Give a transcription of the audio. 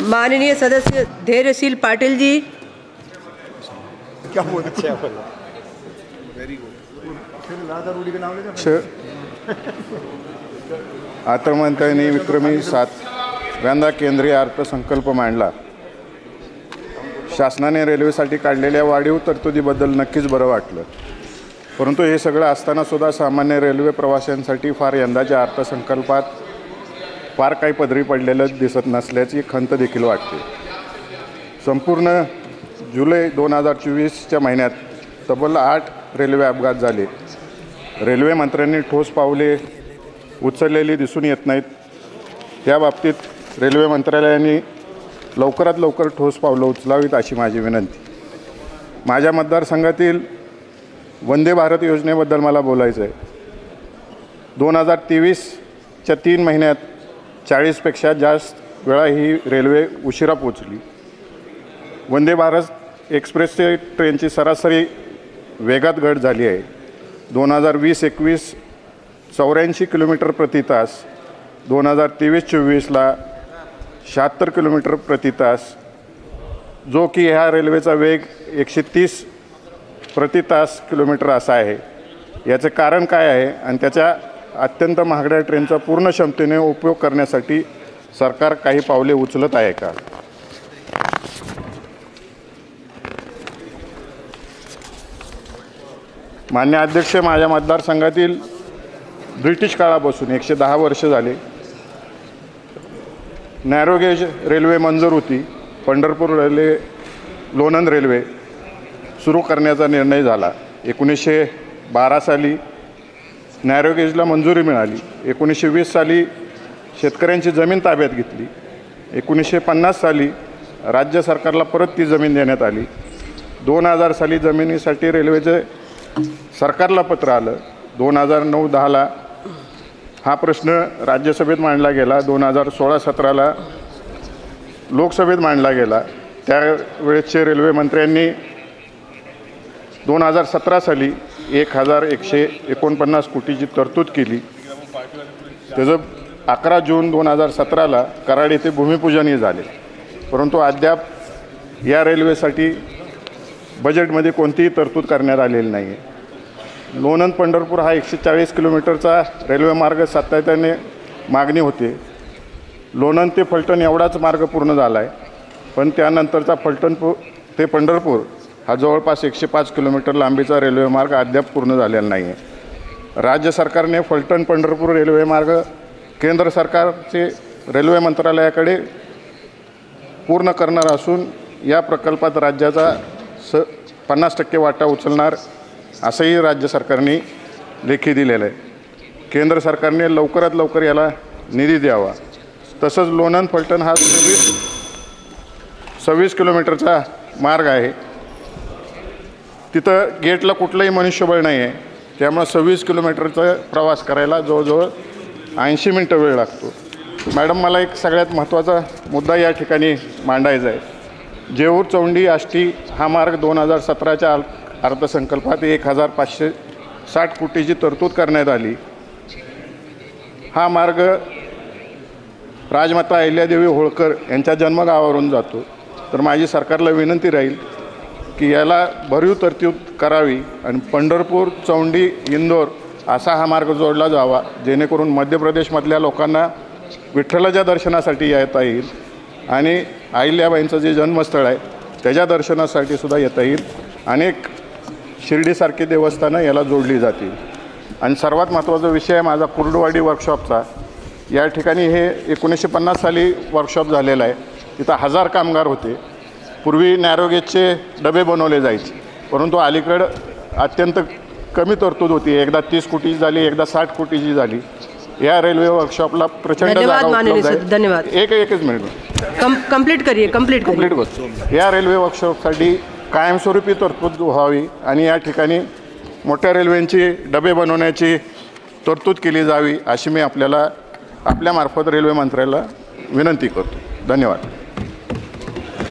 माननीय सदस्य धैर्यशील पाटिल जी। क्या बोलते हैं वेरी गुड। अर्थमंत्र्यांनी विक्रमी 7व्यांदा केंद्रीय अर्थसंकल्प मांडला। शासनाने रेल्वेसाठी काढलेल्या वाढीव तरतुदीबद्दल नक्कीच बरं वाटलं, परंतु हे सगळं असताना सुद्धा सामान्य रेल्वे प्रवाशांसाठी यंदाच्या अर्थसंकल्पात फार काही पदरी पडलेलं दिसत नसल्याची खंत देखील वाटते। संपूर्ण जुलै 2024च्या महिन्यात तब्बल 8 रेल्वे अपघात झाले। रेल्वे मंत्र्यांनी ठोस पावले उचललेली दिसून येत नाहीत। त्या बाबतीत रेल्वे मंत्रालयाने लवकरात लवकर ठोस पावलं उचलावीत अशी माझी विनंती। माझ्या मतदारसंघातील वंदे भारत योजनेबद्दल मला बोलायचं आहे। 2023च्या 3 महिन्यात 40पेक्षा जास्त वेळा ही रेल्वे उशिरा पोहोचली। वंदे भारत एक्सप्रेसचे ट्रेनची सरासरी वेगात घट झाली आहे। 2020-21 84 किलोमीटर प्रति तास, 2023-24ला 76 किलोमीटर प्रति तास, जो की ह्या रेल्वेचा वेग 130 प्रति तास किलोमीटर असा आहे। याचे कारण काय आहे आणि त्याच्या अत्यंत महागड्या ट्रेनचा पूर्ण क्षमतेने उपयोग करण्यासाठी सरकार काही पावले उचलत आहे का? मान्य अध्यक्ष, माझ्या मतदारसंघातील ब्रिटिश काळापासून 110 वर्ष झाले नॅरोगेज रेल्वे मंजूर होती। पंढरपूर रेल्वे लोणंद रेल्वे सुरू करण्याचा निर्णय झाला। 1912 साली नॅरोगेजला मंजुरी मिळाली। 1920 साली शेतकऱ्यांची जमीन ताब्यात घेतली। 1950 साली राज्य सरकारला परत ती जमीन देण्यात आली। 2000 साली जमिनीसाठी रेल्वेचे सरकारला पत्र आलं। 2009-10ला हा प्रश्न राज्यसभेत मांडला गेला। 2016-17ला लोकसभेत मांडला गेला। त्यावेळेसचे रेल्वे मंत्र्यांनी 2017 साली 1149 कोटीची तरतूद केली। त्याचं 11 जून 2017ला कराड येथे भूमिपूजनही झाले, परंतु अद्याप या रेल्वेसाठी बजेटमध्ये कोणतीही तरतूद करण्यात आलेली नाही आहे। लोणंद पंढरपूर हा 140 किलोमीटरचा रेल्वे मार्ग सातत्याने मागणी होते। लोणंद ते फलटण एवढाच मार्ग पूर्ण झाला आहे, पण त्यानंतरचा फलटण ते पंढरपूर हा जवळपास 105 किलोमीटर लांबीचा रेल्वे मार्ग अद्याप पूर्ण झालेला नाही आहे। राज्य सरकारने फलटण पंढरपूर रेल्वे मार्ग केंद्र सरकारचे रेल्वे मंत्रालयाकडे पूर्ण करणार असून या प्रकल्पात राज्याचा 50% वाटा उचलणार असंही राज्य सरकारने लेखी दिलेलं आहे। केंद्र सरकारने लवकरात लवकर याला निधी द्यावा। तसंच लोणंद फलटण हा 26 किलोमीटरचा मार्ग आहे। तिथं गेटला कुठलंही मनुष्यबळ नाही आहे, त्यामुळे 26 किलोमीटरचा प्रवास करायला जवळजवळ 80 मिनटं वेळ लागतो। मॅडम, मला एक सगळ्यात महत्त्वाचा मुद्दा या ठिकाणी मांडायचा आहे। जेऊर चौंडी आष्टी हा मार्ग 2017च्या अर्थसंकल्पात 1560 कोटीची तरतूद करण्यात आली। हा मार्ग राजमाता अहिल्यादेवी होळकर यांच्या जन्मगावावरून जातो। तर माझी सरकारला विनंती राहील की याला भरीव तरतूद करावी आणि पंढरपूर, चौंडी, इंदोर असा हा मार्ग जोडला जावा, जेणेकरून मध्य प्रदेशमधल्या लोकांना विठ्ठलाच्या दर्शनासाठी येता येईल आणि अहिल्याबाईंचं जे जन्मस्थळ आहे त्याच्या दर्शनासाठी सुद्धा येता येईल। अनेक शिर्डीसारखी देवस्थानं याला जोडली जातील। आणि सर्वात महत्त्वाचा विषय आहे माझा कुर्डुवाडी वर्कशॉपचा। या ठिकाणी हे 1950 साली वर्कशॉप झालेलं आहे। तिथं 1000 कामगार होते। पूर्वी नॅरोगेजचे डबे बनवले जायचे, परंतु अलीकडं अत्यंत कमी तरतूद होती। एकदा 30 कोटीची झाली, एकदा 60 कोटीची झाली। या रेल्वे वर्कशॉपला प्रचंड जागा उपलब्ध आहे। धन्यवाद। एकच मिनिट कंप्लीट करिए। या रेल्वे वर्कशॉपसाठी कायमस्वरूपी तरतूद व्हावी आणि या ठिकाणी मोठ्या रेल्वेंची डबे बनवण्याची तरतूद केली जावी अशी मी आपल्यामार्फत रेल्वे मंत्र्याला विनंती करतो। धन्यवाद।